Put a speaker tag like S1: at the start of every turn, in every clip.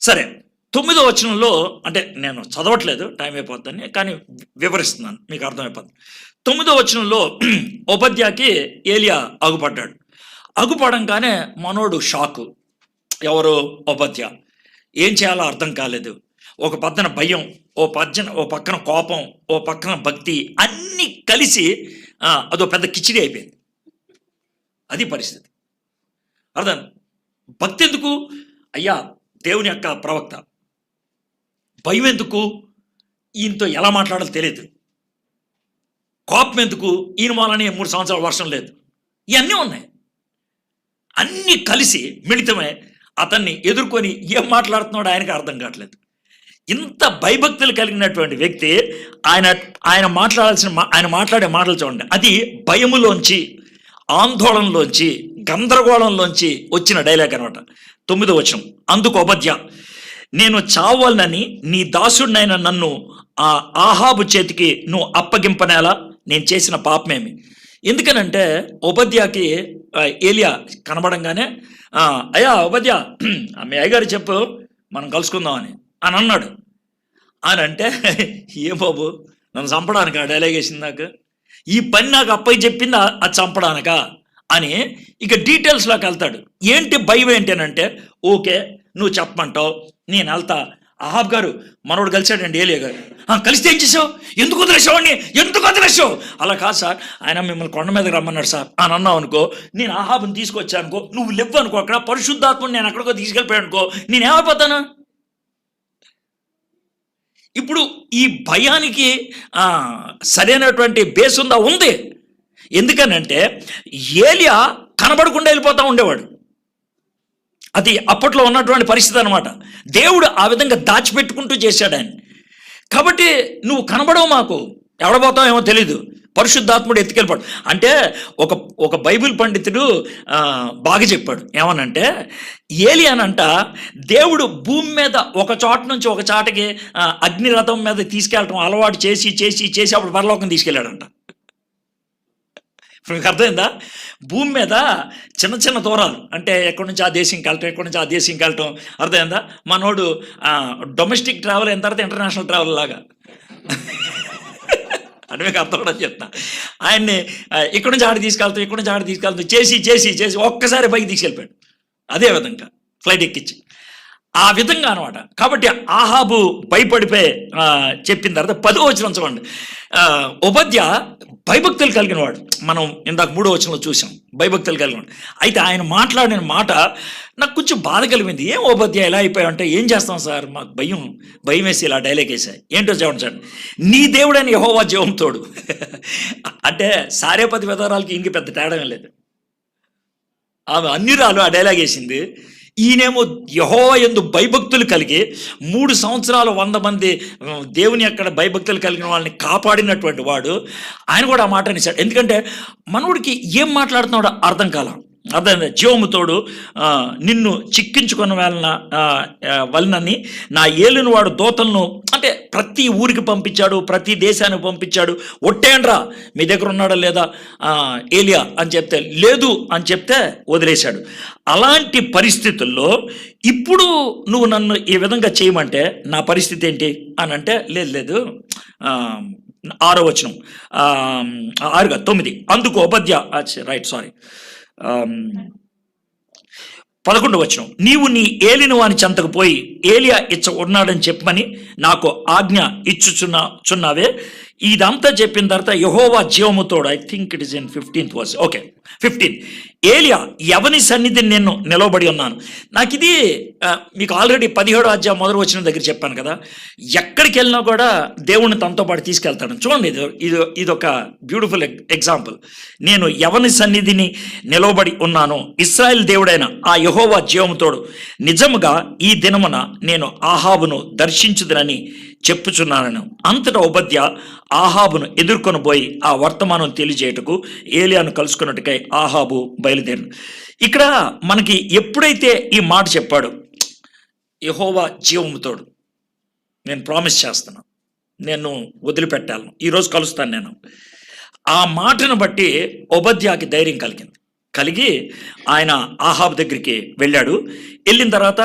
S1: సరే, 9వ వచనంలో, అంటే నేను చదవట్లేదు టైం అయిపోద్దని, కానీ వివరిస్తున్నాను మీకు అర్థమైపోతుంది. 9వ వచనంలో ఓబద్యాకి ఏలియా అగుపడ్డాడు. అగుపడంగానే మనోడు షాకు. ఎవరు? ఓబద్యా. ఏం చేయాలో అర్థం కాలేదు. ఒక పక్కన భయం, ఓ పక్కన కోపం, ఓ పక్కన భక్తి, అన్నీ కలిసి అదో పెద్ద కిచిడి అయిపోయింది. అది పరిస్థితి. అర్థం. భక్తి ఎందుకు? అయ్యా దేవుని యొక్క ప్రవక్త. భయం ఎందుకు? ఈయనతో ఎలా మాట్లాడాలో తెలియదు. కోపం ఎందుకు? ఈయన మూలని 3 సంవత్సరాల వర్షం లేదు. ఇవన్నీ ఉన్నాయి. అన్నీ కలిసి మిళితమే అతన్ని ఎదుర్కొని ఏం మాట్లాడుతున్నాడో ఆయనకి అర్థం కావట్లేదు. ఇంత భయభక్తులు కలిగినటువంటి వ్యక్తి ఆయన మాట్లాడే మాటలు చూడండి. అది భయములోంచి, ఆందోళనలోంచి, గందరగోళంలోంచి వచ్చిన డైలాగ్ అనమాట. 9వ వచనం. అందుకు ఓబద్యా, నేను చావాలని నీ దాసుడినైన నన్ను ఆ ఆహాబు చేతికి నువ్వు అప్పగింపనేలా? నేను చేసిన పాపమేమి? ఎందుకనంటే ఓబద్యాకి ఏలియా కనబడంగానే, అయ్యా ఓబద్యా, మీ అయ్యగారు చెప్పు, మనం కలుసుకుందామని అని అన్నాడు. అని అంటే, ఏ బాబు నన్ను చంపడానికా డైలాగ్ వేసింది నాకు? ఈ పని నాకు అప్పయ్య చెప్పింది అది చంపడానికా అని ఇక డీటెయిల్స్లోకి వెళ్తాడు. ఏంటి భయం ఏంటి అని అంటే, ఓకే నువ్వు చెప్పమంటావు, నేను వెళ్తా. అహాబ్ గారు మనోడు కలిశాడండి ఏలియా గారు. కలిస్తే ఏం చేసావు? ఎందుకు వదిలేసావు? అలా కాదు సార్, ఆయన మిమ్మల్ని కొండ మీదకి రమ్మన్నాడు సార్ అని అన్నావు అనుకో, నేను అహాబుని తీసుకొచ్చాను అనుకో, నువ్వు లేవు అనుకో, అక్కడ పరిశుద్ధాత్మని నేను ఎక్కడికో తీసుకెళ్ళిపోయాను అనుకో, నేనేమైపోతాను? ఇప్పుడు ఈ భయానికి సరైనటువంటి బేస్ ఉంది. ఎందుకనంటే ఏలియా కనబడకుండా వెళ్ళిపోతూ ఉండేవాడు. అది అప్పట్లో ఉన్నటువంటి పరిస్థితి అనమాట. దేవుడు ఆ విధంగా దాచిపెట్టుకుంటూ చేశాడు ఆయన. కాబట్టి నువ్వు కనబడవు, మాకు ఎవడబోతావు ఏమో తెలీదు, పరిశుద్ధాత్ముడు ఎత్తుకెళ్ళిపోడు అంటే ఒక బైబిల్ పండితుడు బాగా చెప్పాడు. ఏమనంటే, ఏలియానంట దేవుడు భూమి మీద ఒక చోట నుంచి ఒక చాటకి అగ్నిరథం మీద తీసుకెళ్ళటం అలవాటు చేసి చేసి చేసి అప్పుడు పరలోకం తీసుకెళ్ళాడంట. ఇప్పుడు మీకు అర్థమైందా? భూమి మీద చిన్న చిన్న దూరాలు, అంటే ఎక్కడి నుంచి ఆ దేశంకి వెళ్ళటం, ఎక్కడి నుంచి ఆ దేశంకి వెళ్ళటం, అర్థమైందా? మనోడు డొమెస్టిక్ ట్రావెల్ అయిన తర్వాత ఇంటర్నేషనల్ ట్రావెల్ లాగా అని మీకు అర్థం కూడా చెప్తా. ఆయన్ని ఇక్కడి నుంచి ఆడి తీసుకెళ్తాం చేసి చేసి చేసి ఒక్కసారి పైకి తీసుకెళ్ళిపోయాడు. అదే విధంగా ఫ్లైట్ ఎక్కించి ఆ విధంగా అనమాట. కాబట్టి ఆహాబు భయపడిపోయి చెప్పిన తర్వాత 10వ వచనం చూడండి. ఓబద్యా భయభక్తులు కలిగిన వాడు. మనం ఇందాక 3వ వచనంలో చూసాం, భయభక్తులు కలిగిన. అయితే ఆయన మాట్లాడిన మాట నాకు కొంచెం బాధ కలిగింది. ఏం ఓబద్యా ఇలా అయిపోయావంటే, ఏం చేస్తాం సార్, మాకు భయం వేసి ఇలా డైలాగ్ వేసాయి. ఏంటో చూడండి, నీ దేవుడైన యెహోవా జీవం తోడు. అంటే సారేపతి విధానాలకి ఇంక పెద్ద తేడా లేదు. ఆమె అన్ని రాలు ఆ డైలాగ్ వేసింది. ఈయనేమో యెహోవా యందు భయభక్తులు కలిగి 3 సంవత్సరాలు 100 మంది దేవుని అక్కడ భయభక్తులు కలిగిన వాళ్ళని కాపాడినటువంటి వాడు ఆయన కూడా ఆ మాట అనేసాడు. ఎందుకంటే మనవుడికి ఏం మాట్లాడుతున్నాడో అర్థం కాలం. అర్థమైంది. జీవముతోడు నిన్ను చిక్కించుకున్న వలనని నా ఏలిన వాడు దోతలను, అంటే ప్రతి ఊరికి పంపించాడు, ప్రతి దేశానికి పంపించాడు. ఒట్టేండ్రా మీ దగ్గర ఉన్నాడా లేదా ఏలియా అని చెప్తే లేదు అని చెప్తే వదిలేశాడు. అలాంటి పరిస్థితుల్లో ఇప్పుడు నువ్వు నన్ను ఈ విధంగా చేయమంటే నా పరిస్థితి ఏంటి అని అంటే, లేదు 6వ వచనం 9. అందుకు ఓబద్యా రైట్ సారీ 11వ వచనం. నీవు నీ ఏలిన వాని చెంతకు పోయి ఏలియా ఉన్నాడని చెప్పమని నాకు ఆజ్ఞ ఇచ్చుచున్నావే. ఇదంతా చెప్పిన తర్వాత యెహోవా జీవముతోడు, I think it is in 15th verse. Okay 15. ఏలియా ఎవని సన్నిధిని నేను నిలవబడి ఉన్నాను. నాకు ఇది మీకు ఆల్రెడీ 17వ అధ్యాయం 1వ వచనం దగ్గర చెప్పాను కదా, ఎక్కడికి వెళ్ళినా కూడా దేవుణ్ణి తనతో పాటు తీసుకెళ్తాడు. చూడండి, ఇదొక బ్యూటిఫుల్ ఎగ్జాంపుల్. నేను ఎవని సన్నిధిని నిలవబడి ఉన్నాను, ఇశ్రాయేల్ దేవుడైన ఆ యెహోవా జీవముతోడు నిజముగా ఈ దినమున నేను ఆహాబును దర్శించుదునని చెప్పుచున్నాను. అంతటా ఓబద్యా ఆహాబును ఎదుర్కొని పోయి ఆ వర్తమానం తెలియజేయటకు ఏలియాను కలుసుకున్నట్టుకై ఆహాబు బయలుదేరు. ఇక్కడ మనకి ఎప్పుడైతే ఈ మాట చెప్పాడు, యెహోవా జీవముతోడు, నేను ప్రామిస్ చేస్తున్నాను, నేను వదిలిపెట్టాలను, ఈరోజు కలుస్తాను నేను, ఆ మాటను బట్టి ఓబద్యాకి ధైర్యం కలిగి ఆయన ఆహాబు దగ్గరికి వెళ్ళాడు. వెళ్ళిన తర్వాత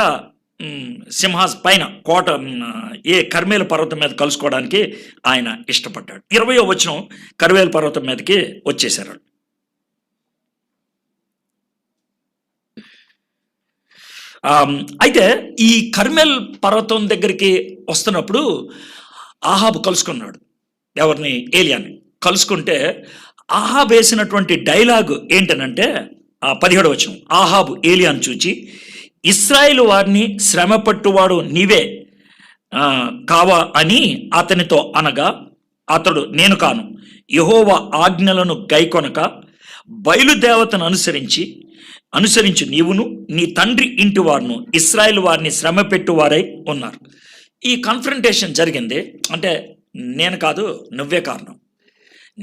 S1: సింహాస్ పైన కోట కర్మేలు పర్వతం మీద కలుసుకోవడానికి ఆయన ఇష్టపడ్డాడు. 20వ వచనం కర్మేలు పర్వతం మీదకి వచ్చేసారు. అయితే ఈ కర్మేల్ పర్వతం దగ్గరికి వస్తున్నప్పుడు ఆహాబు కలుసుకున్నాడు ఎవరిని, ఏలియాని. కలుసుకుంటే ఆహాబు వేసినటువంటి డైలాగ్ ఏంటనంటే 17వ వచనం, ఆహాబు ఏలియాను చూచి, ఇశ్రాయేలు వారిని శ్రమ పట్టువాడు నీవే కావా అని అతనితో అనగా, అతడు నేను కాను, యెహోవా ఆజ్ఞలను గైకొనక బయలుదేవతను అనుసరించి నీవును నీ తండ్రి ఇంటి వారును ఇశ్రాయేలు వారిని శ్రమ పెట్టువారై ఉన్నారు. ఈ కన్ఫ్రంటేషన్ జరిగింది. అంటే నేను కాదు, నువ్వే కారణం.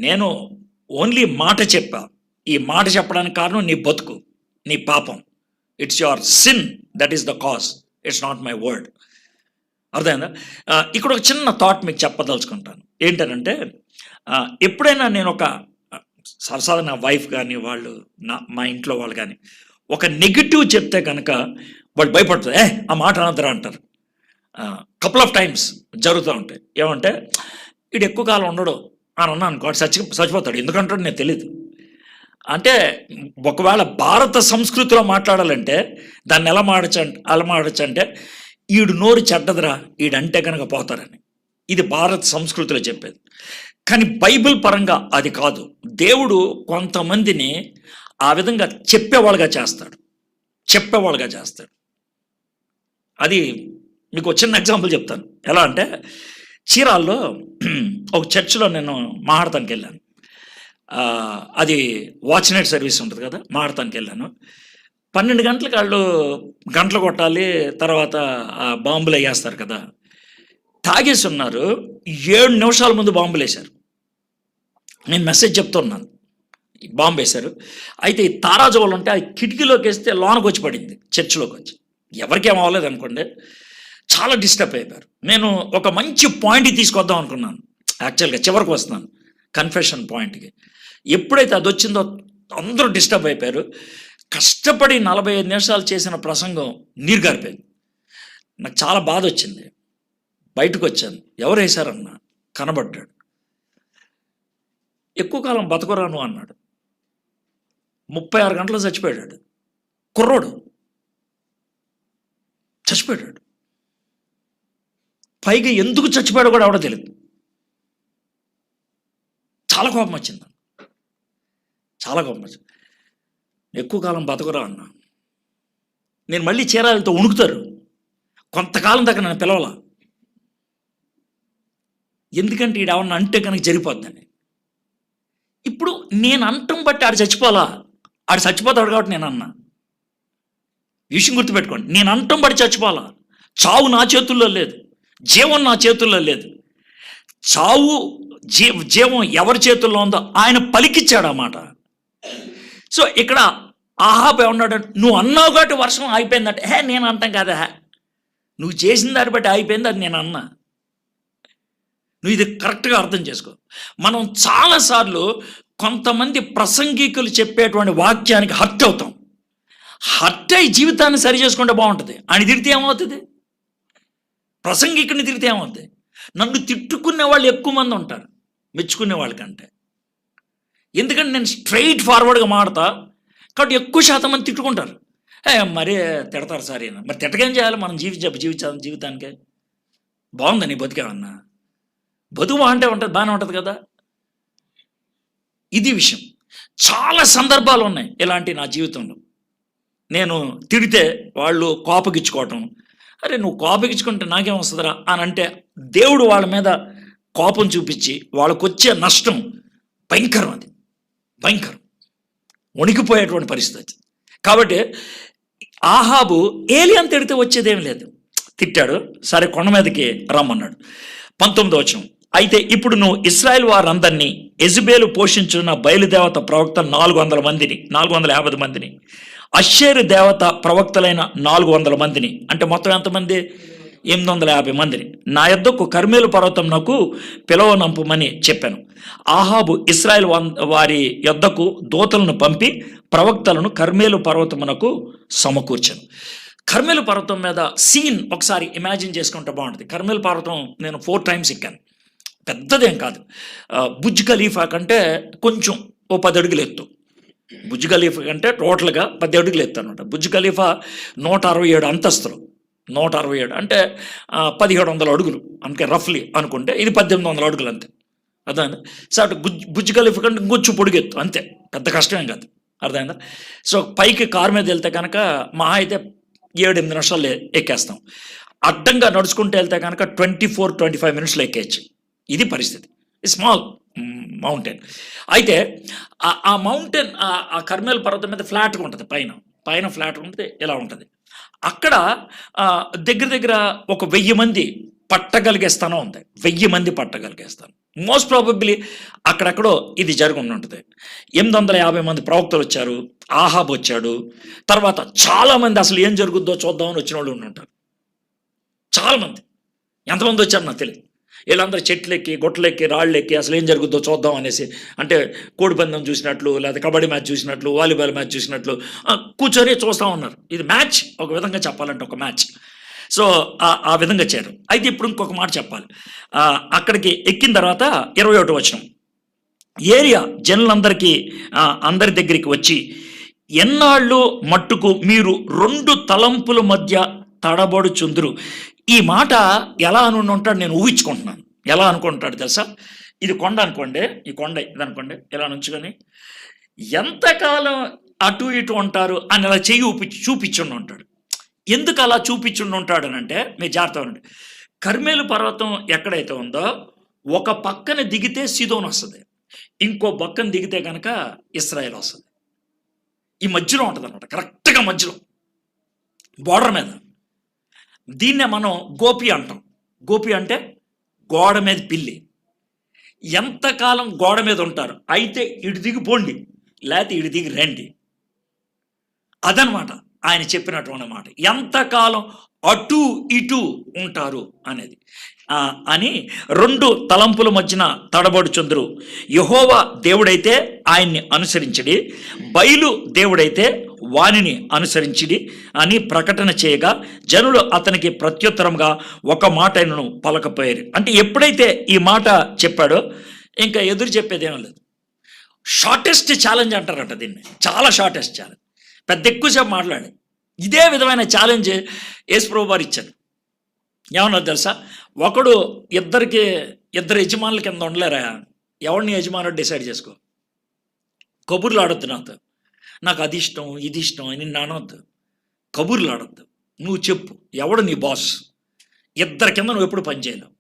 S1: నేను ఓన్లీ మాట చెప్పా. ఈ మాట చెప్పడానికి కారణం నీ బతుకు, నీ పాపం. It's your sin that is the cause, it's not my word. అర్థమైందా? ఇక్కడ ఒక చిన్న థాట్ మీకు చెప్పదలుచుకుంటాను. ఏంటనంటే, ఎప్పుడైనా నేను ఒక సరసాగా నా వైఫ్ కానీ వాళ్ళు మా ఇంట్లో వాళ్ళు కానీ ఒక నెగిటివ్ చెప్తే కనుక వాళ్ళు భయపడుతుంది. ఆ మాట అనద్దరా అంటారు. కపుల్ ఆఫ్ టైమ్స్ జరుగుతూ ఉంటాయి. ఏమంటే, వీడు ఎక్కువ కాలం ఉండడు అని అన్నా అనుకో, చచ్చిపోతాడు. ఎందుకంటాడు నేను తెలియదు. అంటే ఒకవేళ భారత సంస్కృతిలో మాట్లాడాలంటే దాన్ని ఎలా మాడచ్చు అంటే, ఈడు నోరు చెడ్డదిరా, ఈడంటే కనుక పోతారని. ఇది భారత సంస్కృతిలో చెప్పేది. కానీ బైబిల్ పరంగా అది కాదు. దేవుడు కొంతమందిని ఆ విధంగా చెప్పేవాళ్ళుగా చేస్తాడు. అది మీకు చిన్న ఎగ్జాంపుల్ చెప్తాను. ఎలా అంటే, చీరాల్లో ఒక చర్చిలో నేను మాట్లాడటానికి వెళ్ళాను. అది వాచ్ నైట్ సర్వీస్ ఉంటుంది కదా, మాట్లాడటానికి వెళ్ళాను. 12 గంటలకు వాళ్ళు గంటలు కొట్టాలి, తర్వాత బాంబులు వేస్తారు కదా. తాగేసి ఉన్నారు. 7 నిమిషాల ముందు బాంబులు వేశారు. నేను మెసేజ్ చెప్తున్నాను, బాంబు వేశారు. అయితే ఈ తారాజువలు ఉంటే ఆ కిటికీలోకి వేస్తే లోనకు వచ్చి పడింది, చర్చిలోకి వచ్చి. ఎవరికేం అవ్వలేదు అనుకోండి. చాలా డిస్టర్బ్ అయిపోయారు. నేను ఒక మంచి పాయింట్కి తీసుకొద్దాం అనుకున్నాను. యాక్చువల్గా చివరికి వస్తున్నాను కన్ఫెషన్ పాయింట్కి. ఎప్పుడైతే అది వచ్చిందో అందరూ డిస్టర్బ్ అయిపోయారు. కష్టపడి 45 నిమిషాలు చేసిన ప్రసంగం నీరు గారిపోయింది. నాకు చాలా బాధ వచ్చింది. బయటకు వచ్చాను. ఎవరు వేశారన్నా, కనబడ్డాడు. ఎక్కువ కాలం బతకరాను అన్నాడు. 36 గంటలు చచ్చిపోయాడు. కుర్రోడు చచ్చిపోయాడు. పైగా ఎందుకు చచ్చిపోయాడో కూడా ఎవడో తెలియదు. చాలా కోపం వచ్చింది. ఎక్కువ కాలం బతకరా అన్నా. నేను మళ్ళీ చీరాలతో ఉణుకుతారు. కొంతకాలం దాకా నన్ను పిలవాల. ఎందుకంటే ఈడేమన్నా అంటే కనుక జరిగిపోద్దని. ఇప్పుడు నేను అంటం బట్టి ఆడు చచ్చిపోవాలా? ఆడు చచ్చిపోతాడు కాబట్టి నేను అన్నా. విషయం గుర్తుపెట్టుకోండి. నేను అంటం బట్టి చచ్చిపోవాలా? చావు నా చేతుల్లో లేదు, జీవం నా చేతుల్లో లేదు. జీవం ఎవరి చేతుల్లో ఉందో ఆయన పలికిచ్చాడు ఆ మాట. సో ఇక్కడ ఆహాబు ఏమన్నాడు? నువ్వు అన్నావు కాబట్టి వర్షం అయిపోయిందంటే, నేను అంటాం కదా, నువ్వు చేసిన దాన్ని బట్టి అయిపోయింది, అది నేను అన్నా. నువ్వు ఇది కరెక్ట్గా అర్థం చేసుకో. మనం చాలాసార్లు కొంతమంది ప్రసంగికులు చెప్పేటువంటి వాక్యానికి హర్ట్ అవుతాం. హర్ట్ అయి జీవితాన్ని సరి చేసుకుంటే బాగుంటుంది. ఆయన తిరిగితే ఏమవుతుంది? ప్రసంగికుని తిరిగితే ఏమవుతుంది? నన్ను తిట్టుకునే వాళ్ళు ఎక్కువ మంది ఉంటారు మెచ్చుకునే వాళ్ళకంటే. ఎందుకంటే నేను స్ట్రైట్ ఫార్వర్డ్గా మాడతా కాబట్టి ఎక్కువ శాతం మంది తిట్టుకుంటారు. మరీ తిడతారు సార్. మరి తిట్టకేం చేయాలి? మనం జీవితానికే బాగుందా నీ బతికేమన్నా? బతుకు బాగుంటే ఉంటుంది, బాగానే ఉంటుంది కదా. ఇది విషయం. చాలా సందర్భాలు ఉన్నాయి ఇలాంటి నా జీవితంలో. నేను తిడితే వాళ్ళు కోపగించుకోవటం. అరే నువ్వు కోపగించుకుంటే నాకేం వస్తుందిరా అని అంటే దేవుడు వాళ్ళ మీద కోపం చూపించి వాళ్ళకు వచ్చే నష్టం భయంకరం. అది భయంకరం, వణికిపోయేటువంటి పరిస్థితి. కాబట్టి ఆహాబు ఏలియాను తిడితే వచ్చేదేం లేదు. తిట్టాడు, సరే కొండ మీదకి రమ్మన్నాడు. 19వ వచనం, అయితే ఇప్పుడు నువ్వు ఇశ్రాయేల్ వారందరినీ యెజెబెలు పోషించున్న బయలుదేవత ప్రవక్త 450 మందిని, అషేరు దేవత ప్రవక్తలైన 400 మందిని, అంటే మొత్తం ఎంతమంది? 850 మందిని నా యొద్దకు కర్మేలు పర్వతంనకు పిలవనంపమని చెప్పాను. ఆహాబు ఇశ్రాయేల్ వారి యొద్దకు దూతలను పంపి ప్రవక్తలను కర్మేలు పర్వతమునకు సమకూర్చాను. కర్మెలు పర్వతం మీద సీన్ ఒకసారి ఇమాజిన్ చేసుకుంటే బాగుంటుంది. కర్మెలు పర్వతం నేను 4 times ఎక్కాను. పెద్దదేం కాదు. బుర్జ్ ఖలీఫా కంటే కొంచెం ఓ 10 అడుగులు ఎత్తు. బుర్జ్ ఖలీఫా కంటే టోటల్గా 10 అడుగులు ఎత్తు అనమాట. బుర్జ్ ఖలీఫా 167 అంతస్తులు. 167 అంటే 1700 అడుగులు, అందుకే రఫ్లీ అనుకుంటే ఇది 1800 అడుగులు అంతే. అర్థమైందా? సో అటు బుర్జ్ ఖలీఫా కంటే ఇంకొంచెం పొడిగెత్తు అంతే, పెద్ద కష్టమేం కాదు. అర్థమైందా? సో పైకి కారు మీద వెళ్తే కనుక మహా అయితే 7-8 నిమిషాలు ఎక్కేస్తాం. అడ్డంగా నడుచుకుంటూ వెళ్తే కనుక 24-25 minutesలో ఎక్కేయచ్చు. ఇది పరిస్థితి. Small mountain. అయితే ఆ మౌంటైన్ ఆ కర్మెల్ పర్వతం మీద ఫ్లాట్గా ఉంటుంది, పైన ఫ్లాట్ ఉంటుంది, ఇలా ఉంటుంది. అక్కడ దగ్గర దగ్గర ఒక 1000 మంది పట్టగలిగే స్థానం ఉంది. 1000 మంది పట్టగలిగే స్థానం. మోస్ట్ ప్రాబబ్లీ అక్కడెక్కడో ఇది జరిగి ఉంటుంది. 850 మంది ప్రవక్తలు వచ్చారు, ఆహాబ్ వచ్చాడు, తర్వాత చాలామంది అసలు ఏం జరుగుద్దో చూద్దామని వచ్చిన వాళ్ళు ఉంటారు. చాలామంది, ఎంతమంది వచ్చారు నాకు తెలియదు. వీళ్ళందరూ చెట్లెక్కి గొట్టలెక్కి రాళ్ళెక్కి అసలు ఏం జరుగుద్దో చూద్దాం అనేసి, అంటే కోడిపందెం చూసినట్లు, లేదా కబడ్డీ మ్యాచ్ చూసినట్లు, వాలీబాల్ మ్యాచ్ చూసినట్లు కూర్చొని చూస్తూ ఉన్నారు. ఇది మ్యాచ్, ఒక విధంగా చెప్పాలంటే ఒక మ్యాచ్. సో ఆ విధంగా చేరు. అయితే ఇప్పుడు ఇంకొక మాట చెప్పాలి. అక్కడికి ఎక్కిన తర్వాత 21వ వచనం, ఏరియా జనులందరికీ అందరి దగ్గరికి వచ్చి, ఎన్నాళ్ళు మట్టుకు మీరు 2 తలంపుల మధ్య తడబడుచుందురు. ఈ మాట ఎలా అని ఉంటాడు నేను ఊహించుకుంటున్నాను. ఎలా అనుకుంటాడు తెలుసా? ఇది కొండ అనుకోండి, ఈ కొండ ఇది అనుకోండి, ఇలా నుంచుకొని ఎంతకాలం అటు ఇటు ఉంటారు అని అలా చెయ్యి చూపించుండి ఉంటాడు. ఎందుకు అలా చూపించుండి ఉంటాడు అని అంటే, మీరు జాగ్రత్తగా ఉండండి. కర్మెలు పర్వతం ఎక్కడైతే ఉందో ఒక పక్కన దిగితే సిదోన్ వస్తుంది, ఇంకో పక్కన దిగితే కనుక ఇస్రాయేల్ వస్తుంది. ఈ మధ్యలో ఉంటుంది అనమాట, కరెక్ట్గా మధ్యలో బోర్డర్ మీద. దీన్నే మనం గోపి అంటాం. గోపి అంటే గోడ మీద పిల్లి. ఎంతకాలం గోడ మీద ఉంటారు, అయితే ఇటు దిగి పోండి, లేకపోతే ఇటు దిగి రండి. అదనమాట ఆయన చెప్పినటువంటి మాట. ఎంతకాలం అటు ఇటు ఉంటారు అనేది అని 2 తలంపుల మధ్యన తడబడుచుందరు. యెహోవా దేవుడైతే ఆయన్ని అనుసరించడి, బయలు దేవుడైతే వానిని అనుసరించిడి అని ప్రకటన చేయగా జనులు అతనికి ప్రత్యుత్తరంగా ఒక మాటను పలకపోయారు. అంటే ఎప్పుడైతే ఈ మాట చెప్పాడో ఇంకా ఎదురు చెప్పేదేమీ లేదు. షార్టెస్ట్ ఛాలెంజ్ అంటారట దీన్ని, చాలా షార్టెస్ట్ ఛాలెంజ్. పెద్ద ఎక్కువసేపు మాట్లాడి ఇదే విధమైన ఛాలెంజ్ యేసుప్రభు వారు ఇచ్చారు. ఏమన్నా తెలుసా? ఒకడు ఇద్దరు యజమానుల కింద ఉండలేరా? ఎవరిని యజమానుడు డిసైడ్ చేసుకో. కబుర్లు ఆడొద్దు నాతో, నాకు అది ఇష్టం ఇది ఇష్టం అని అనొద్దు. కబుర్లు ఆడొద్దు. నువ్వు చెప్పు ఎవడు నీ బాస్. ఇద్దరి కింద నువ్వు ఎప్పుడు పనిచేయలేవు.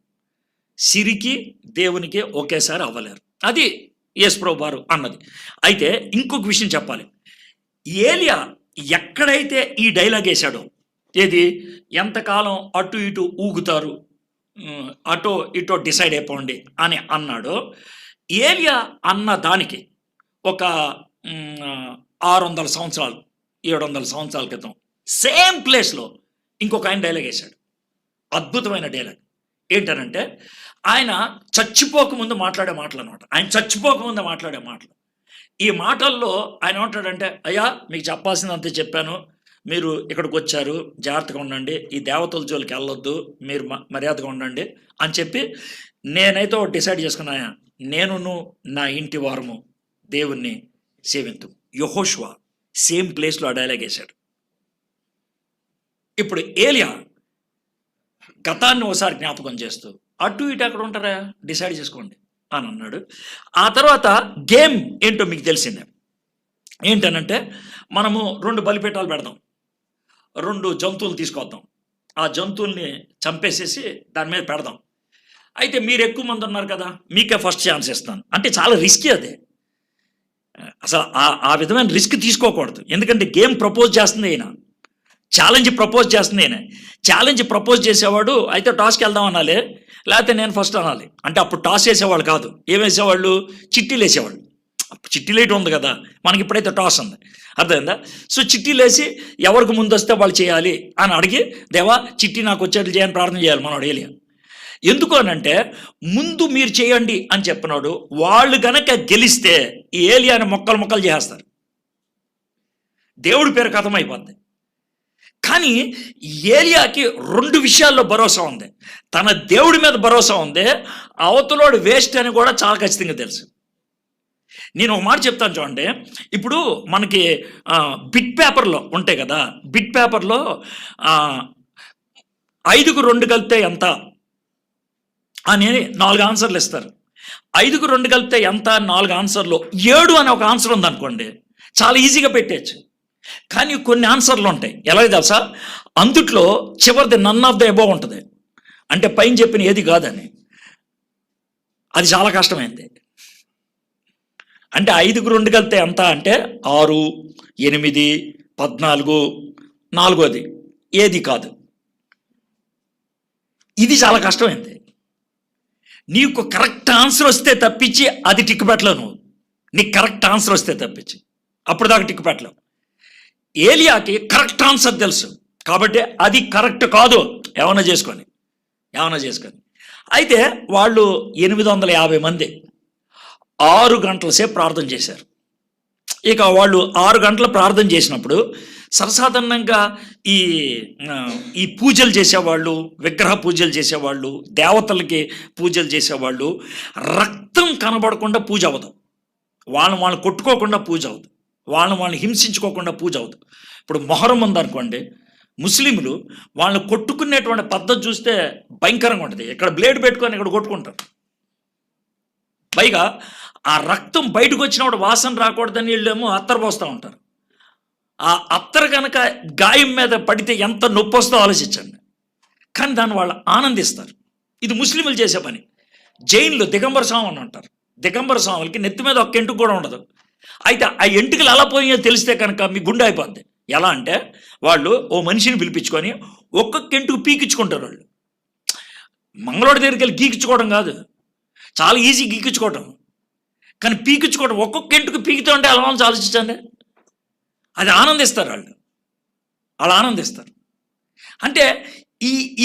S1: సిరికి దేవునికి ఒకేసారి అవ్వలేరు. అది యేసుప్రభు వారు అన్నది. అయితే ఇంకొక విషయం చెప్పాలి. ఏలియా ఎక్కడైతే ఈ డైలాగ్ వేశాడో, ఏది ఎంతకాలం అటు ఇటు ఊగుతారు, అటో ఇటో డిసైడ్ అయిపోండి అని అన్నాడో, ఏలియా అన్న దానికి ఒక 600 సంవత్సరాలు 700 సంవత్సరాల క్రితం సేమ్ ప్లేస్లో ఇంకొక ఆయన డైలాగ్ వేశాడు. అద్భుతమైన డైలాగ్. ఏంటనంటే ఆయన చచ్చిపోకముందు మాట్లాడే మాటలు అనమాట. ఆయన చచ్చిపోకముందు మాట్లాడే మాటలు. ఈ మాటల్లో ఆయన ఏమంటాడంటే, అయ్యా మీకు చెప్పాల్సిందంతే చెప్పాను, మీరు ఇక్కడికి వచ్చారు, జాగ్రత్తగా ఉండండి, ఈ దేవతల జోలికి వెళ్ళొద్దు, మీరు మర్యాదగా ఉండండి అని చెప్పి నేనైతే డిసైడ్ చేసుకున్నాయా, నేనును నా ఇంటి వారము దేవుణ్ణి సేవింతు. యెహోషువ సేమ్ ప్లేస్లో ఆ డైలాగ్ వేశాడు. ఇప్పుడు ఏలియా గతాన్ని ఒకసారి జ్ఞాపకం చేస్తూ అటు ఇటు ఎక్కడ ఉంటారా డిసైడ్ చేసుకోండి అని అన్నాడు. ఆ తర్వాత గేమ్ ఏంటో మీకు తెలిసిందే. ఏంటనంటే మనము 2 బలిపీఠాలు పెడదాం, 2 జంతువులు తీసుకొద్దాం, ఆ జంతువుల్ని చంపేసేసి దాని మీద పెడదాం. అయితే మీరు ఎక్కువ మంది ఉన్నారు కదా, మీకే ఫస్ట్ ఛాన్స్ ఇస్తాను అంటే చాలా రిస్కీ అదే. అసలు ఆ విధమైన రిస్క్ తీసుకోకూడదు. ఎందుకంటే గేమ్ ప్రపోజ్ చేస్తుంది అయినా, ఛాలెంజ్ ప్రపోజ్ చేస్తుంది అయినా. ఛాలెంజ్ ప్రపోజ్ చేసేవాడు అయితే టాస్కి వెళ్దాం అనాలి, లేకపోతే నేను ఫస్ట్ అనాలి. అంటే అప్పుడు టాస్ వేసేవాళ్ళు కాదు, ఏం వేసేవాళ్ళు, చిట్టీలు వేసేవాళ్ళు. చిట్టీలు వేయటం ఉంది కదా మనకి, ఇప్పుడైతే టాస్ ఉంది, అర్థమైందా? సో చిట్టీలు వేసి ఎవరికి ముందు వస్తే వాళ్ళు చేయాలి అని అడిగి, దేవా చిట్టి నాకు వచ్చేట్లు చేయని ప్రార్థన చేయాలి మనవాడు ఏలియా. ఎందుకు అనంటే ముందు మీరు చేయండి అని చెప్పినాడు. వాళ్ళు గనక గెలిస్తే ఈ ఏలియాని మొక్కలు చేస్తారు, దేవుడి పేరు కథమైపోద్ది. కానీ ఏలియాకి 2 విషయాల్లో భరోసా ఉంది. తన దేవుడి మీద భరోసా ఉంది, అవతలోడు వేస్ట్ అని కూడా చాలా ఖచ్చితంగా తెలుసు. నేను ఒక మాట చెప్తాను చూడండి. ఇప్పుడు మనకి బిట్ పేపర్లో ఉంటాయి కదా, బిట్ పేపర్లో 5కు 2 కలిపితే ఎంత అని 4 ఆన్సర్లు ఇస్తారు. 5కు 2 కలిపితే ఎంత 4 ఆన్సర్లో 7 అని ఒక ఆన్సర్ ఉందనుకోండి, చాలా ఈజీగా పెట్టేయచ్చు. కానీ కొన్ని ఆన్సర్లు ఉంటాయి, ఎలాగ తెలుసా, అందుట్లో చివరిది నన్ ఆఫ్ ద ఎబోవ్ ఉంటుంది, అంటే పైన చెప్పిన ఏది కాదని. అది చాలా కష్టమైంది. అంటే 5కు 2 కలిపితే ఎంత అంటే 6, 8, 14, 4ది ఏది కాదు. ఇది చాలా కష్టమైంది. నీకు కరెక్ట్ ఆన్సర్ వస్తే తప్పించి అది టిక్ పెట్టలేవు నువ్వు. నీకు కరెక్ట్ ఆన్సర్ వస్తే తప్పించి అప్పుడు దాకా టిక్ పెట్టలేవు. ఏలియాకి కరెక్ట్ ఆన్సర్ తెలుసు కాబట్టి అది కరెక్ట్ కాదు, ఏమన్నా చేసుకొని. అయితే వాళ్ళు 850 మంది 6 గంటల సేపు ప్రార్థన చేశారు. ఇక వాళ్ళు 6 గంటలు ప్రార్థన చేసినప్పుడు సర్వసాధారణంగా ఈ పూజలు చేసేవాళ్ళు, విగ్రహ పూజలు చేసేవాళ్ళు, దేవతలకి పూజలు చేసేవాళ్ళు, రక్తం కనబడకుండా పూజ అవ్వదు, వాళ్ళు కొట్టుకోకుండా పూజ అవ్వదు, వాళ్ళని హింసించుకోకుండా పూజ అవ్వదు. ఇప్పుడు మొహరం ఉందనుకోండి, ముస్లింలు వాళ్ళని కొట్టుకునేటువంటి పద్ధతి చూస్తే భయంకరంగా ఉంటుంది. ఇక్కడ బ్లేడ్ పెట్టుకొని ఇక్కడ కొట్టుకుంటారు. పైగా ఆ రక్తం బయటకు వచ్చినప్పుడు వాసన రాకూడదని వీళ్ళేమో అత్తరు పోస్తూ ఉంటారు. ఆ అత్తరు కనుక గాయం మీద పడితే ఎంత నొప్పి వస్తుందో ఆలోచించండి. కానీ దాన్ని వాళ్ళు ఆనందిస్తారు. ఇది ముస్లింలు చేసే పని. జైన్లో దిగంబర స్వామి అని అంటారు. దిగంబర స్వాములకి నెత్తి మీద ఒక్క ఎంటుకు కూడా ఉండదు. అయితే ఆ ఎంటుకలు ఎలా పోయినాయో తెలిస్తే కనుక మీ గుండె అయిపోద్ది. ఎలా అంటే వాళ్ళు ఓ మనిషిని పిలిపించుకొని ఒక్కొక్క ఎంటుకు పీకించుకుంటారు. వాళ్ళు మంగళవాడి దగ్గరికి వెళ్ళి గీకించుకోవడం కాదు, చాలా ఈజీ గీకించుకోవటం. కానీ పీకించుకోవడం, ఒక్కొక్క ఎంటుకు పీకితో ఉంటే అలా ఆలోచించండి. అది ఆనందిస్తారు వాళ్ళు, అలా ఆనందిస్తారు. అంటే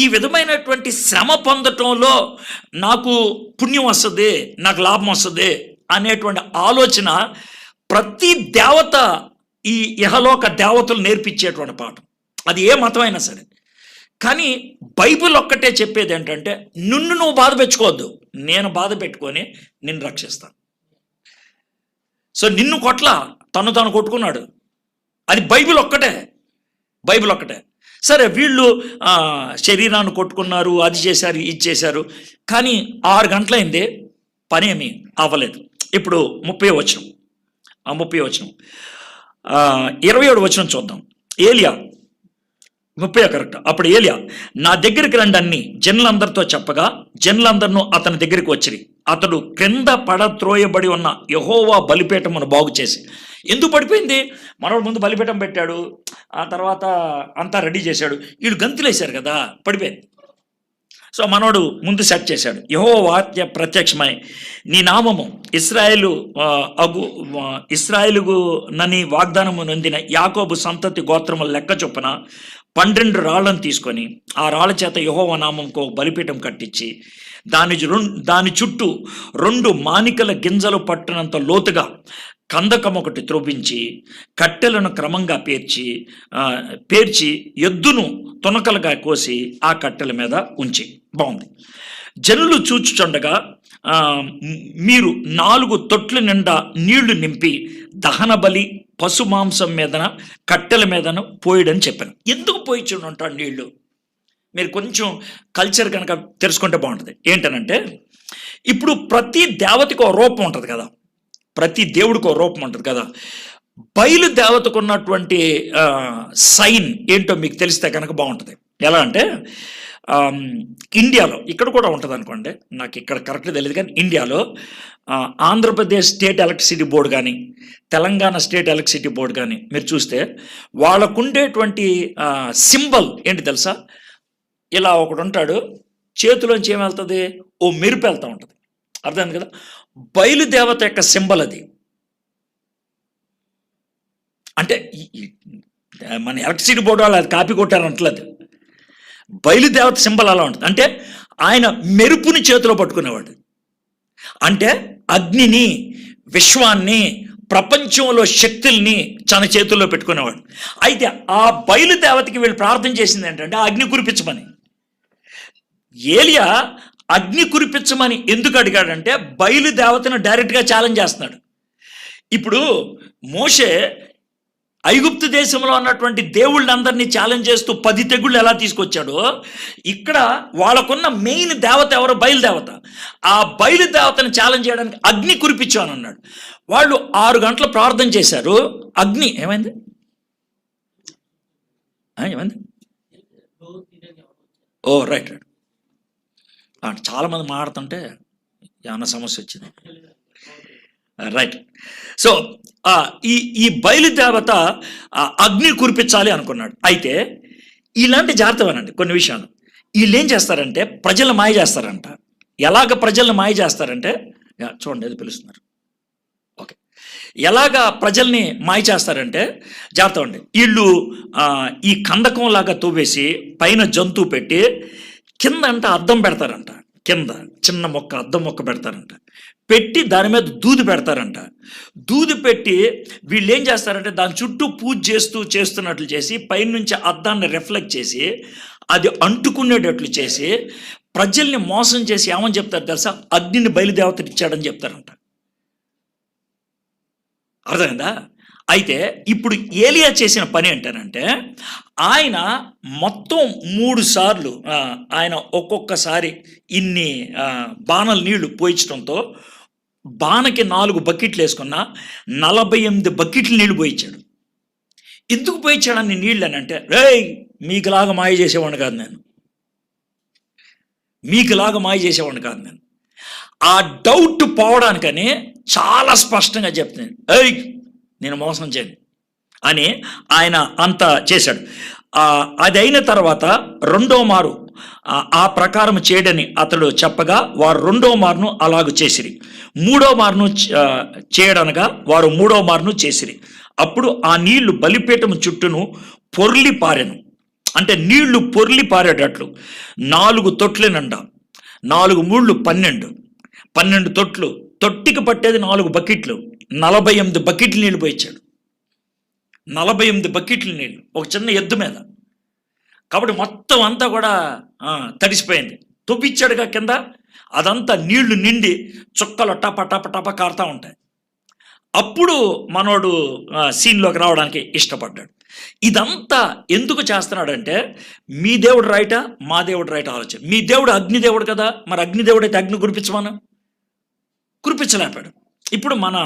S1: ఈ విధమైనటువంటి శ్రమ పొందటంలో నాకు పుణ్యం వస్తుంది, నాకు లాభం వస్తుంది అనేటువంటి ఆలోచన ప్రతి దేవత, ఈ ఇహలోక దేవతలు నేర్పించేటువంటి పాఠం. అది ఏ మతమైనా సరే. కానీ బైబిల్ ఒక్కటే చెప్పేది ఏంటంటే, నువ్వు బాధ పెట్టుకోవద్దు, నేను బాధ పెట్టుకొని నిన్ను రక్షిస్తాను. సో నిన్ను తను కొట్టుకున్నాడు. అది బైబిల్ ఒక్కటే. సరే, వీళ్ళు శరీరాన్ని కొట్టుకున్నారు, అది చేశారు, ఇది చేశారు. కానీ 6 గంటలైంది, పనేమి అవ్వలేదు. ఇప్పుడు 30వ వచనం, 27వ వచనం చూద్దాం. ఏలియా 30 కరెక్ట్. అప్పుడు ఏలియా, నా దగ్గరికి రండి అన్ని జనులందరితో చెప్పగా జనులందరినూ అతని దగ్గరికి వచ్చిరి. అతడు క్రింద పడత్రోయబడి ఉన్న యెహోవా బలిపీఠమును బాగు చేసి. ఎందుకు పడిపోయింది? మనోడు ముందు బలిపీఠం పెట్టాడు, ఆ తర్వాత అంతా రెడీ చేశాడు, వీళ్ళు గంతులేశారు కదా, పడిపోయింది. సో మనోడు ముందు సెట్ చేశాడు. యెహోవా ప్రత్యక్షమై, నీ నామము ఇశ్రాయేలుగు నని వాగ్దానము నొందిన యాకోబు సంతతి గోత్రముల లెక్క చొప్పున 12 రాళ్లను తీసుకొని ఆ రాళ్ల చేత యెహోవా నామంకు బలిపీఠం కట్టించి దాని చుట్టూ 2 మానికల గింజలు పట్టినంత లోతుగా కందకం ఒకటి త్రోపించి కట్టెలను క్రమంగా పేర్చి ఎద్దును తునకలుగా కోసి ఆ కట్టెల మీద ఉంచి. బాగుంది. జనులు చూచుచుండగా మీరు 4 తొట్ల నిండా నీళ్లు నింపి దహన బలి పశు మాంసం మీదన కట్టెల మీదన పోయడని చెప్పాను. ఎందుకు పోయిచుంటాడు నీళ్లు? మీరు కొంచెం కల్చర్ కనుక తెలుసుకుంటే బాగుంటుంది. ఏంటనంటే, ఇప్పుడు ప్రతి దేవతకు ఒక రూపం ఉంటుంది కదా, ప్రతి దేవుడికి ఒక రూపం ఉంటుంది కదా. బయలు దేవతకు ఉన్నటువంటి సైన్ ఏంటో మీకు తెలిస్తే కనుక బాగుంటుంది. ఎలా అంటే, ఇండియాలో ఇక్కడ కూడా ఉంటుంది అనుకోండి, నాకు ఇక్కడ కరెక్ట్ తెలియదు, కానీ ఇండియాలో ఆంధ్రప్రదేశ్ స్టేట్ ఎలక్ట్రిసిటీ బోర్డు కానీ తెలంగాణ స్టేట్ ఎలక్ట్రిసిటీ బోర్డు కానీ మీరు చూస్తే వాళ్ళకుండేటువంటి సింబల్ ఏంటి తెలుసా? ఇలా ఒకడు ఉంటాడు, చేతిలోంచి ఏం వెళ్తుంది? ఓ మెరుపు వెళ్తూ ఉంటుంది. అర్థమైంది కదా? బయలుదేవత యొక్క సింబల్ అది. అంటే మన ఎలక్ట్రిసిటీ బోర్డు వాళ్ళు అది కాపీ కొట్టారంటలేదు. బయలుదేవత సింబల్ అలా ఉంటుంది. అంటే ఆయన మెరుపుని చేతిలో పట్టుకునేవాడు. అంటే అగ్నిని, విశ్వాన్ని, ప్రపంచంలో శక్తుల్ని తన చేతుల్లో పెట్టుకునేవాడు. అయితే ఆ బయలుదేవతకి వీళ్ళు ప్రార్థన చేసింది ఏంటంటే అగ్ని కురిపించమని. ఏలియా అగ్ని కురిపించమని ఎందుకు అడిగాడంటే బయలుదేవతను డైరెక్ట్గా ఛాలెంజ్ చేస్తున్నాడు. ఇప్పుడు మోషే ఐగుప్తు దేశంలో ఉన్నటువంటి దేవుళ్ళందరినీ ఛాలెంజ్ చేస్తూ 10 తెగుళ్ళు ఎలా తీసుకొచ్చాడో, ఇక్కడ వాళ్ళకున్న మెయిన్ దేవత ఎవరు? బయలుదేవత. ఆ బయలుదేవతను ఛాలెంజ్ చేయడానికి అగ్ని కురిపించాను అన్నాడు. వాళ్ళు 6 గంటలు ప్రార్థన చేశారు. అగ్ని ఏమైంది? ఏమైంది? ఓ రైట్ రైట్. చాలామంది మాట్లాడుతుంటే ఏమన్నా సమస్య వచ్చింది. రైట్. సో ఈ బయలుదేవత అగ్ని కురిపించాలి అనుకున్నాడు. అయితే ఇలాంటి జాగ్రత్తమేనండి కొన్ని విషయాలు. వీళ్ళు ఏం చేస్తారంటే ప్రజలు మాయ చేస్తారంట. ఎలాగ ప్రజలను మాయ చేస్తారంటే చూడండి, అది పిలుస్తున్నారు. ఓకే, ఎలాగా ప్రజల్ని మాయ చేస్తారంటే జాగ్రత్త అండి. వీళ్ళు ఈ కందకం లాగా తవ్వేసి పైన జంతువు పెట్టి కింద అంట అద్దం పెడతారంట. కింద చిన్న మొక్క, అద్దం మొక్క పెడతారంట. పెట్టి దాని మీద దూది పెడతారంట. దూది పెట్టి వీళ్ళు ఏం చేస్తారంటే దాని చుట్టూ పూజ చేస్తున్నట్లు చేసి పైనుంచి అద్దాన్ని రిఫ్లెక్ట్ చేసి అది అంటుకునేటట్లు చేసి ప్రజల్ని మోసం చేసి ఏమని చెప్తారు తెలుసా? అగ్నిని బయలుదేవతకి ఇచ్చాడని చెప్తారంట. అర్థమైందా? అయితే ఇప్పుడు ఏలియా చేసిన పని ఏంటనంటే ఆయన మొత్తం 3 సార్లు ఆయన ఒక్కొక్కసారి ఇన్ని బాణల నీళ్లు పోయించడంతో బాణకి 4 బకెట్లు వేసుకున్న 48 బకెట్లు నీళ్లు పోయించాడు. ఎందుకు పోయించాడు అన్ని నీళ్ళు అని అంటే, మీకులాగా మాయ చేసేవాడిని కాదు నేను, మీకులాగా మాయ చేసేవాడిని కాదు నేను. ఆ డౌట్ పోవడానికని చాలా స్పష్టంగా చెప్తున్నాను, నేను మోసం చేయను అని ఆయన అంత చేశాడు. అది అయిన తర్వాత 2వ మారు ఆ ప్రకారం చేయడని అతడు చెప్పగా వారు 2వ మారును అలాగూ చేసిరి. 3వ మారును చేయడనగా వారు 3వ మారును చేసిరి. అప్పుడు ఆ నీళ్లు బలిపీఠం చుట్టూను పొర్లి పారెను. అంటే నీళ్లు పొర్లి పారేటట్లు 4 తొట్లనంట. 4 మూళ్ళు 12 తొట్లు. తొట్టికి పట్టేది 4 బకెట్లు. 48 బకెట్లు నీళ్ళు పోయించాడు. 48 బకెట్లు నీళ్ళు ఒక చిన్న ఎద్దు మీద. కాబట్టి మొత్తం అంతా కూడా తడిసిపోయింది. తొవ్విచ్చాడుగా కింద, అదంతా నీళ్లు నిండి చుక్కలు టప టప టప కారుతూ ఉంటాయి. అప్పుడు మనోడు సీన్లోకి రావడానికి ఇష్టపడ్డాడు. ఇదంతా ఎందుకు చేస్తున్నాడంటే మీ దేవుడు రైటా మా దేవుడు రైటా ఆలోచన. మీ దేవుడు అగ్నిదేవుడు కదా, మరి అగ్నిదేవుడు అయితే అగ్ని కురిపించమను, కురిపించలేపాడు. ఇప్పుడు మన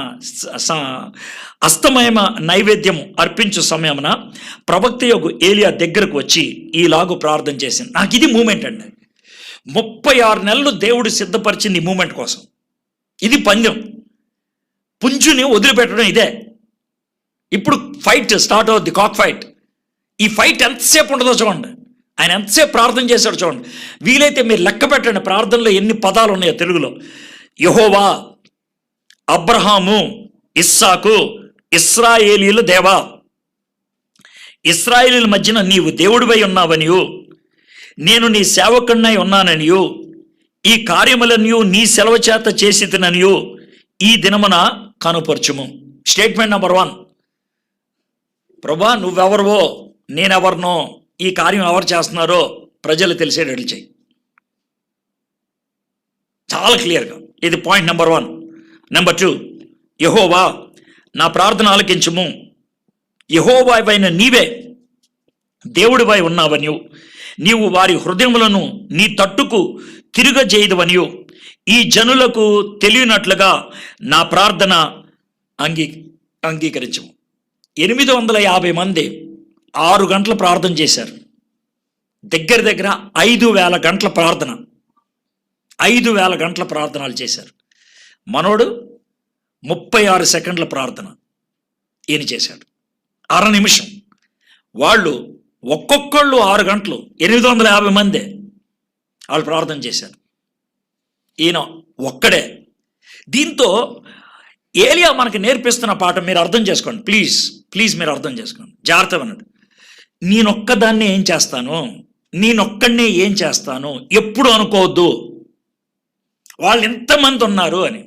S1: అస్తమయమ నైవేద్యము అర్పించు సమయమున ప్రవక్త యొగు ఏలియా దగ్గరకు వచ్చి ఈలాగు ప్రార్థన చేసింది. నాకు ఇది మూమెంట్ అండి. 36 నెలలు దేవుడు సిద్ధపరిచింది ఈ మూమెంట్ కోసం. ఇది పందెం. పుంజుని వదిలిపెట్టడం ఇదే. ఇప్పుడు ఫైట్ స్టార్ట్ అవుద్ది, కాక్ ఫైట్. ఈ ఫైట్ ఎంతసేపు ఉండదో చూడండి. ఆయన ఎంతసేపు ప్రార్థన చేశాడు చూడండి. వీలైతే మీరు లెక్క పెట్టండి ప్రార్థనలో ఎన్ని పదాలు ఉన్నాయో తెలుగులో. యెహోవా, అబ్రహాము, ఇస్సాకు, ఇశ్రాయేలీల దేవా, ఇశ్రాయేలీల మధ్యన నీవు దేవుడివై ఉన్నావనియు నేను నీ సేవకుడినై ఉన్నాననియు ఈ కార్యములనియు నీ సెలవు చేత చేసిననియు ఈ దినమున కనుపరచుము. స్టేట్మెంట్ నెంబర్ 1, ప్రభా నువ్వెవరివో నేనెవరినో ఈ కార్యం ఎవరు చేస్తున్నారో ప్రజలు తెలిసేటట్లు చెయ్యి. చాలా క్లియర్గా. ఇది పాయింట్ నెంబర్ 1. నెంబర్ 2, యెహోవా నా ప్రార్థన ఆలకించుము. యెహోవావైన నీవే దేవుడివై ఉన్నావనియు నీవు వారి హృదయములను నీ తట్టుకు తిరుగజేయదువనియు ఈ జనులకు తెలియనట్లుగా నా ప్రార్థన అంగీకరించము. 850 మంది 6 గంటల ప్రార్థన చేశారు. దగ్గర 5,000 గంటల ప్రార్థన, 5,000 గంటల ప్రార్థనలు చేశారు. మనోడు 36 సెకండ్ల ప్రార్థన ఈయన చేశాడు. 1/2 నిమిషం. వాళ్ళు ఒక్కొక్కళ్ళు 6 గంటలు, 850 మందే వాళ్ళు ప్రార్థన చేశారు. ఈయన ఒక్కడే. దీంతో ఏలియా మనకి నేర్పిస్తున్న పాఠం మీరు అర్థం చేసుకోండి. ప్లీజ్ మీరు అర్థం చేసుకోండి, జాగ్రత్త అన్నాడు. నేనొక్కదాన్నే ఏం చేస్తాను, నేనొక్కడనే ఏం చేస్తాను ఎప్పుడు అనుకోవద్దు. వాళ్ళు ఎంతమంది ఉన్నారు అని.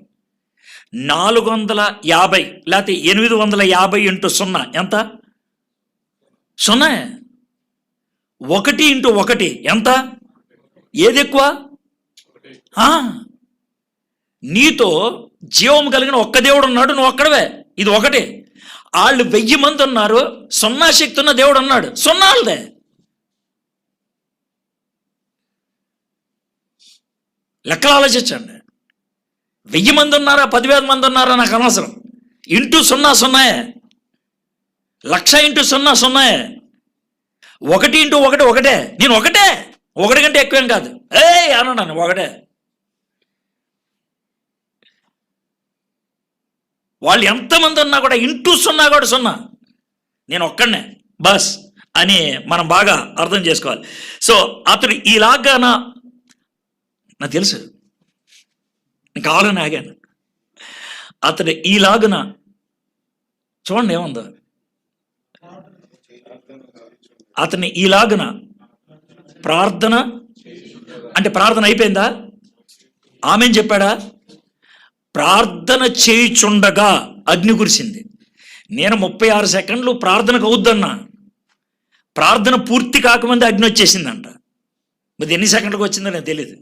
S1: 450 లేకపోతే 850 ఇంటూ 0 ఎంత? 0. 1 ఇంటూ 1 ఎంత? ఏది ఎక్కువ? నీతో జీవం కలిగిన ఒక్క దేవుడు ఉన్నాడు, నువ్వు ఒక్కడవే, ఇది ఒకటే. వాళ్ళు 1000 మంది ఉన్నారు, 0 శక్తి ఉన్న దేవుడు ఉన్నాడు, 0 వాళ్ళదే. లెక్కలు ఆలోచించండి. 1000 మంది ఉన్నారా 10,000 మంది ఉన్నారా నాకు అనవసరం. ఇంటూ 0 0, 1,00,000 ఇంటూ 0 0, 1 ఇంటూ 1 ఒకటే. నేను ఒకటే, 1 కంటే ఎక్కువేం కాదు. అన్నాను ఒకటే. వాళ్ళు ఎంతమంది ఉన్నా కూడా ఇంటూ 0 కూడా 0, నేను ఒక్కడనే బస్ అని మనం బాగా అర్థం చేసుకోవాలి. సో అతడు ఇలాగా నాకు తెలుసు, నేను కావాలని ఆగాను. అతడు ఈలాగున చూడండి ఏముందో, అతన్ని ఈలాగున ప్రార్థన అంటే ప్రార్థన అయిపోయిందా? ఆమెను చెప్పాడా? ప్రార్థన చేయుచుండగా అగ్ని కురిసింది. నేను 36 సెకండ్లు ప్రార్థనకు అవుద్దన్నా, ప్రార్థన పూర్తి కాకముందే అగ్ని వచ్చేసిందంట. మరి ఎన్ని సెకండ్లకు వచ్చిందో నాకు తెలియదు.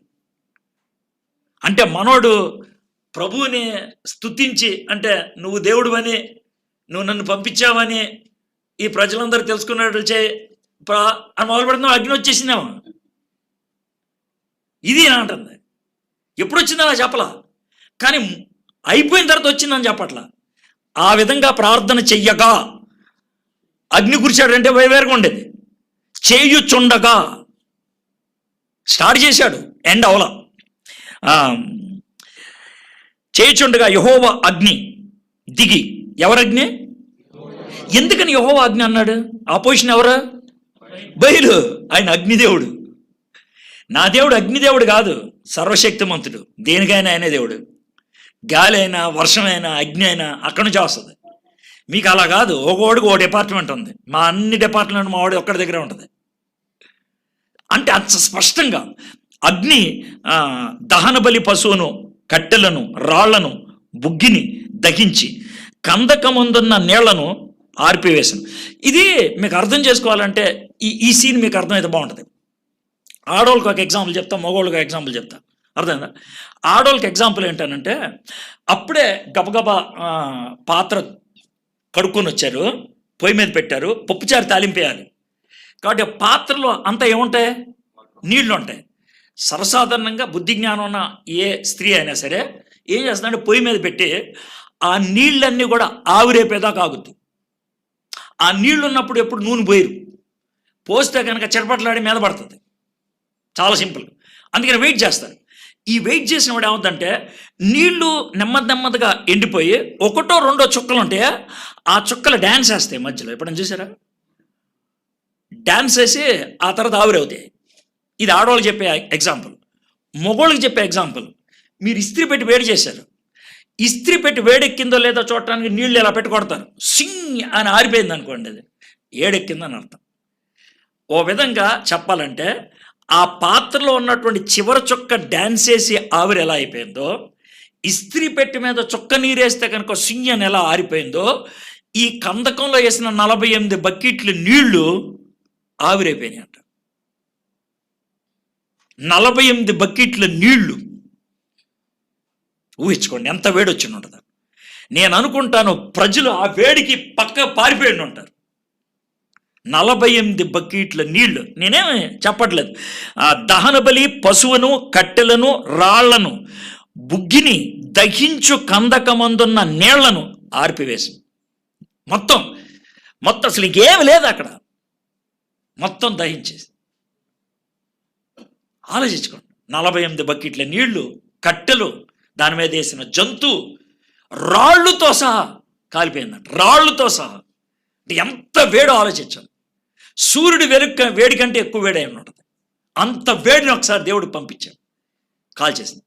S1: అంటే మనోడు ప్రభువుని స్తుతించి, అంటే నువ్వు దేవుడివని, నువ్వు నన్ను పంపించావని ఈ ప్రజలందరూ తెలుసుకున్నట్లు చేయి అని మొదలు పెడుతున్నావు, అగ్ని వచ్చేసిందేమో. ఇది నా అంటుంది. ఎప్పుడు వచ్చిందో నాకు చెప్పలా, కానీ అయిపోయిన తర్వాత వచ్చిందని చెప్పట్లా. ఆ విధంగా ప్రార్థన చెయ్యగా అగ్ని కురిశాడంటే వేరుగా ఉండేది. చేయుచుండగా స్టార్ట్ చేశాడు, ఎండ్ అవలా. చేయుచుండగా యెహోవా అగ్ని దిగి, ఎవరగ్ని? ఎందుకని యెహోవా అగ్ని అన్నాడు? ఆపోజిషన్ ఎవరు? బయలు. ఆయన అగ్నిదేవుడు. నా దేవుడు అగ్నిదేవుడు కాదు, సర్వశక్తిమంతుడు. దేనికైనా ఆయనే దేవుడు. గాలి అయినా, వర్షమైనా, అగ్ని అయినా అక్కడి నుంచి వస్తుంది. మీకు అలా కాదు, ఒకడికి ఓ డిపార్ట్మెంట్ ఉంది. మా అన్ని డిపార్ట్మెంట్ మా వాడి ఒక్కడి దగ్గరే ఉంటుంది. అంటే అంత స్పష్టంగా అగ్ని దహన బలి పశువును, కట్టెలను, రాళ్లను, బుగ్గిని దహించి కందకముందున్న నీళ్లను ఆర్పివేశాను. ఇది మీకు అర్థం చేసుకోవాలంటే ఈ సీన్ మీకు అర్థమైతే బాగుంటుంది. ఆడవాళ్ళకి ఒక ఎగ్జాంపుల్ చెప్తా, మగవాళ్ళకి ఒక ఎగ్జాంపుల్ చెప్తా. అర్థమైందా? ఆడవాళ్ళకి ఎగ్జాంపుల్ ఏంటనంటే, అప్పుడే గబగబా పాత్ర కడుక్కొని వచ్చారు, పొయ్యి మీద పెట్టారు, పప్పుచారు తాలింపేయాలి. కాబట్టి పాత్రలో అంతా ఏముంటాయి? నీళ్లు ఉంటాయి. సర్వసాధారణంగా బుద్ధి జ్ఞానం ఉన్న ఏ స్త్రీ అయినా సరే ఏం చేస్తుందంటే పొయ్యి మీద పెట్టి ఆ నీళ్ళన్నీ కూడా ఆవిరేపేదాకా ఆగుద్ది. ఆ నీళ్లు ఉన్నప్పుడు ఎప్పుడు నూనె పోయిరు, పోస్తే కనుక చెరపట్లాడి మీద పడుతుంది. చాలా సింపుల్. అందుకని వెయిట్ చేస్తారు. ఈ వెయిట్ చేసిన వాడు ఏమవుతుందంటే, నీళ్లు నెమ్మదిగా ఎండిపోయి 1 2 చుక్కలు ఉంటాయి. ఆ చుక్కలు డ్యాన్స్ వేస్తాయి మధ్యలో. ఎప్పుడైనా చూసారా? డ్యాన్స్ వేసి ఆ తర్వాత ఆవిరవుతాయి. ఇది ఆడవాళ్ళకి చెప్పే ఎగ్జాంపుల్. మగవాళ్ళకి చెప్పే ఎగ్జాంపుల్, మీరు ఇస్త్రీ పెట్టి వేడి చేశారు, ఇస్త్రీ పెట్టి వేడెక్కిందో లేదో చూడటానికి నీళ్ళు ఇలా పెట్టి కొడతారు, సింగ్ అని ఆరిపోయింది అనుకోండి, అది ఏడెక్కిందని అర్థం. ఓ విధంగా చెప్పాలంటే, ఆ పాత్రలో ఉన్నటువంటి చివరి చుక్క డ్యాన్స్ వేసి ఆవిరి ఎలా అయిపోయిందో, ఇస్త్రీ పెట్టి మీద చుక్క నీరేస్తే కనుక సింగ్ అని ఎలా ఆరిపోయిందో, ఈ కందకంలో వేసిన 48 బకెట్లు నీళ్లు ఆవిరైపోయినాయి అంట. 48 బకెట్ల నీళ్లు. ఊహించుకోండి ఎంత వేడి వచ్చి ఉంటుంది. నేను అనుకుంటాను ప్రజలు ఆ వేడికి పక్క పారిపోయి ఉంటారు. 48 బకెట్ల నీళ్లు. నేనేమి చెప్పట్లేదు. ఆ దహన బలి పశువును, కట్టెలను, రాళ్లను, బుగ్గిని దహించు కందకమందున్న నీళ్లను ఆర్పివేసి మొత్తం అసలు ఇంకేమి లేదు అక్కడ, మొత్తం దహించేసి. ఆలోచించుకోండి. 48 బకెట్ల నీళ్లు, కట్టెలు, దాని మీద వేసిన జంతు, రాళ్లుతో సహా కాలిపోయిందంట. రాళ్లుతో సహా. ఎంత వేడో ఆలోచించాలి. సూర్యుడు వేడి కంటే ఎక్కువ వేడి అయి ఉంటుంది. అంత వేడిని ఒకసారి దేవుడు పంపించాడు, కాల్చేసింది.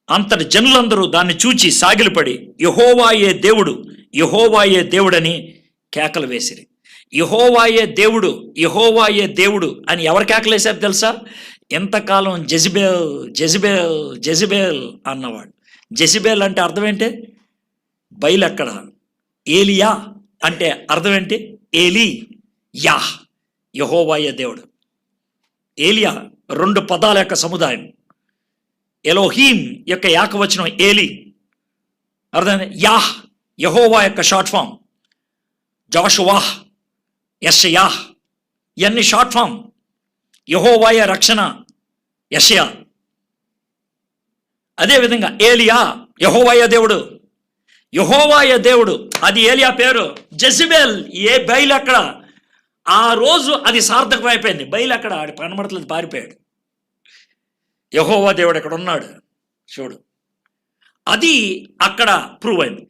S1: అంతటి జనులందరూ దాన్ని చూచి సాగిలపడి యెహోవాయే దేవుడు, యెహోవాయే దేవుడని కేకలు వేసిరి. యెహోవాయే దేవుడు, యెహోవాయే దేవుడు అని ఎవరు కేకలేశారు తెలుసా? ఎంతకాలం జెజబేల్ జెజబేల్ జెజబేల్ అన్నవాడు. జెసిబేల్ అంటే అర్థం ఏంటి? బయలు ఎక్కడ? ఏలియా అంటే అర్థం ఏంటి? ఏలీ యా, యెహోవాయే దేవుడు. ఏలియా 2 పదాల యొక్క సముదాయం. ఎలోహీం యొక్క ఏకవచనం ఏలీ, అర్థమైంది? యాహ్ యెహోవా యొక్క షార్ట్ ఫామ్. జోషువాహ్, యెషయా, ఇవన్నీ షార్ట్ ఫామ్. యెహోవాయే రక్షణ, యెషయా. అదేవిధంగా ఏలియా యెహోవాయే దేవుడు, యెహోవాయే దేవుడు, అది ఏలియా పేరు. జెసిబేల్ ఏ బయలు అక్కడ? ఆ రోజు అది సార్థకం అయిపోయింది. బయలు అక్కడ, ఆడి కనబడట్లేదు, పారిపోయాడు. యెహోవా దేవుడు ఎక్కడ ఉన్నాడు చూడు, అది అక్కడ ప్రూవ్ అయింది.